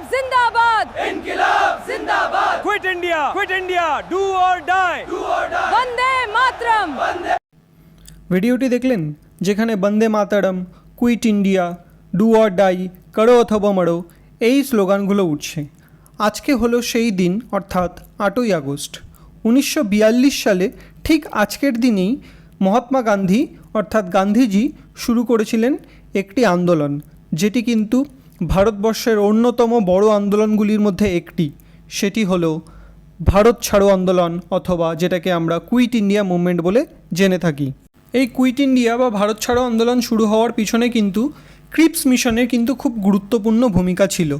जिंदाबाद इनकिलाब जिंदाबाद quit India do or die वंदे मातरम। ভিডিওটি দেখলেন যেখানে বন্দে মাতারম, quit India, do or die, করো অথবা মরো এই স্লোগানগুলো উঠছে। আজকে হলো সেই দিন, অর্থাৎ 8ই আগস্ট 1942 সালে। ঠিক আজকের দিনেই মহাত্মা গান্ধী অর্থাৎ গান্ধীজি শুরু করেছিলেন একটি আন্দোলন, যেটি কিন্তু ভারতবর্ষের অন্যতম বড় আন্দোলনগুলির মধ্যে একটি। সেটি হলো ভারত ছাড়ো আন্দোলন, অথবা যেটাকে আমরা কুইট ইন্ডিয়া মুভমেন্ট বলে জেনে থাকি। এই কুইট ইন্ডিয়া বা ভারত ছাড়ো আন্দোলন শুরু হওয়ার পিছনে কিন্তু ক্রিপস মিশনের কিন্তু খুব গুরুত্বপূর্ণ ভূমিকা ছিল।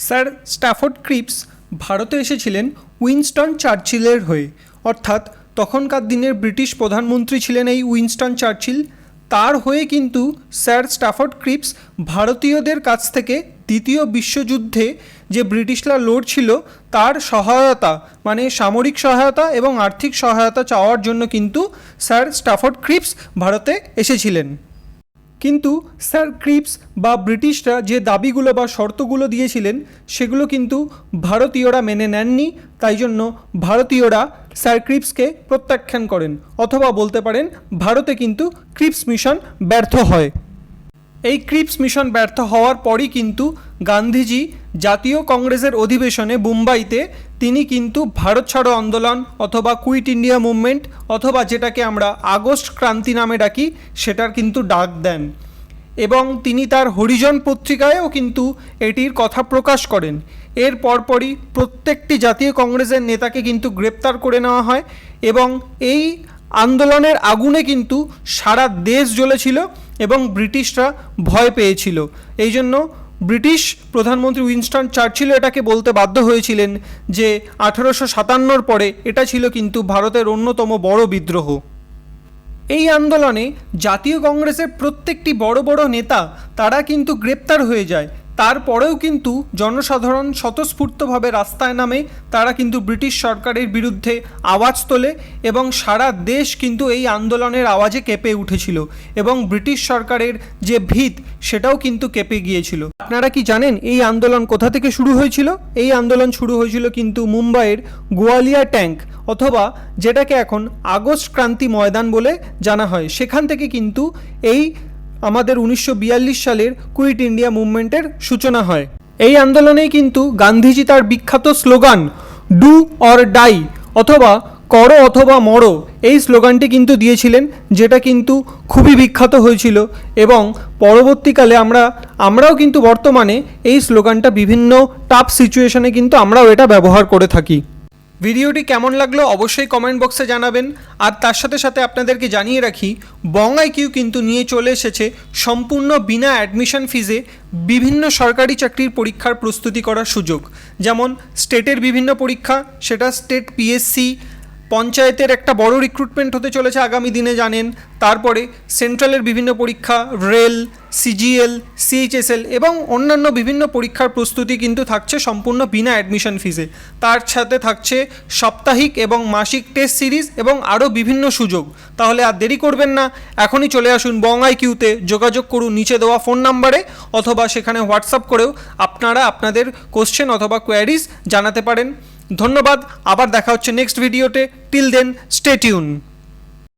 স্যার স্ট্যাফোর্ড ক্রিপস ভারতে এসেছিলেন উইনস্টন চার্চিলের হয়ে, অর্থাৎ তখনকার দিনের ব্রিটিশ প্রধানমন্ত্রী ছিলেন এই উইনস্টন চার্চিল। তার হয়ে কিন্তু স্যার স্ট্যাফোর্ড ক্রিপস ভারতীয়দের কাছ থেকে দ্বিতীয় বিশ্বযুদ্ধে যে ব্রিটিশরা লড়ছিল তার সহায়তা, মানে সামরিক সহায়তা এবং আর্থিক সহায়তা চাওয়ার জন্য কিন্তু স্যার স্ট্যাফোর্ড ক্রিপস ভারতে এসেছিলেন। কিন্তু স্যার ক্রিপস বা ব্রিটিশরা যে দাবিগুলো বা শর্তগুলো দিয়েছিলেন সেগুলো কিন্তু ভারতীয়রা মেনে নেননি। তাই জন্য ভারতীয়রা স্যার ক্রিপসকে প্রত্যাখ্যান করেন, অথবা বলতে পারেন ভারতে কিন্তু ক্রিপস মিশন ব্যর্থ হয়। এই ক্রিপস মিশন ব্যর্থ হওয়ার পরই কিন্তু গান্ধীজি জাতীয় কংগ্রেসের অধিবেশনে মুম্বাইতে তিনি কিন্তু ভারত ছাড়ো আন্দোলন অথবা কুইট ইন্ডিয়া মুভমেন্ট অথবা যেটাকে আমরা আগস্ট ক্রান্তি নামে ডাকি সেটার কিন্তু ডাক দেন, এবং তিনি তার হরিজন পত্রিকায়ও কিন্তু এটির কথা প্রকাশ করেন। এর পরপরই প্রত্যেকটি জাতীয় কংগ্রেসের নেতাকে কিন্তু গ্রেপ্তার করে নেওয়া হয়, এবং এই আন্দোলনের আগুনে কিন্তু সারা দেশ জ্বলেছিল এবং ব্রিটিশরা ভয় পেয়েছিল। এই জন্য ব্রিটিশ প্রধানমন্ত্রী উইনস্টন চার্চিল এটাকে বলতে বাধ্য হয়েছিলেন যে 1857 পরে এটা ছিল কিন্তু ভারতের অন্যতম বড় বিদ্রোহ। এই আন্দোলনে জাতীয় কংগ্রেসের প্রত্যেকটি বড় বড় নেতা তারা কিন্তু গ্রেপ্তার হয়ে যায়। তারপরেও কিন্তু জনসাধারণ স্বতঃস্ফূর্তভাবে রাস্তায় নামে, তারা কিন্তু ব্রিটিশ সরকারের বিরুদ্ধে আওয়াজ তোলে এবং সারা দেশ কিন্তু এই আন্দোলনের আওয়াজে কেঁপে উঠেছিল, এবং ব্রিটিশ সরকারের যে ভিত সেটাও কিন্তু কেঁপে গিয়েছিল। আপনারা কি জানেন এই আন্দোলন কোথা থেকে শুরু হয়েছিল? এই আন্দোলন শুরু হয়েছিল কিন্তু মুম্বাইয়ের গোয়ালিয়া ট্যাঙ্ক, অথবা যেটাকে এখন আগস্ট ক্রান্তি ময়দান বলে জানা হয়। সেখান থেকে কিন্তু এই আমাদের 1942 সালের কুইট ইন্ডিয়া মুভমেন্টের সূচনা হয়। এই আন্দোলনেই কিন্তু গান্ধীজি তার বিখ্যাত স্লোগান ডু অর ডাই অথবা করো অথবা মরো এই স্লোগানটি কিন্তু দিয়েছিলেন, যেটা কিন্তু খুবই বিখ্যাত হয়েছিল, এবং পরবর্তীকালে আমরাও কিন্তু বর্তমানে এই স্লোগানটা বিভিন্ন টাফ সিচুয়েশনে কিন্তু আমরাও এটা ব্যবহার করে থাকি। ভিডিওটি কেমন লাগলো অবশ্যই কমেন্ট বক্সে জানাবেন। আর তার সাথে সাথে আপনাদেরকে জানিয়ে রাখি, বং আইকিউ কিন্তু নিয়ে চলে এসেছে সম্পূর্ণ বিনা অ্যাডমিশন ফিজে বিভিন্ন সরকারি চাকরির পরীক্ষার প্রস্তুতি করার সুযোগ। যেমন স্টেটের বিভিন্ন পরীক্ষা, সেটা স্টেট পিএসসি, পঞ্চায়েতের একটা বড় রিক্রুটমেন্ট হতে চলেছে আগামী দিনে জানেন, তারপরে সেন্ট্রালের বিভিন্ন পরীক্ষা, রেল, সিজিএল, সিএইচএসএল এবং অন্যান্য বিভিন্ন পরীক্ষার প্রস্তুতি কিন্তু থাকছে সম্পূর্ণ বিনা অ্যাডমিশন ফিজে। তার সাথে থাকছে সাপ্তাহিক এবং মাসিক টেস্ট সিরিজ এবং আরও বিভিন্ন সুযোগ। তাহলে আর দেরি করবেন না, এখনই চলে আসুন বং আইকিউতে, যোগাযোগ করুন নিচে দেওয়া ফোন নাম্বারে, অথবা সেখানে হোয়াটসঅ্যাপ করেও আপনারা আপনাদের কোশ্চেন অথবা কোয়ারিজ জানাতে পারেন। ধন্যবাদ, আবার দেখা হচ্ছে নেক্সট ভিডিওতে। Till then stay tune.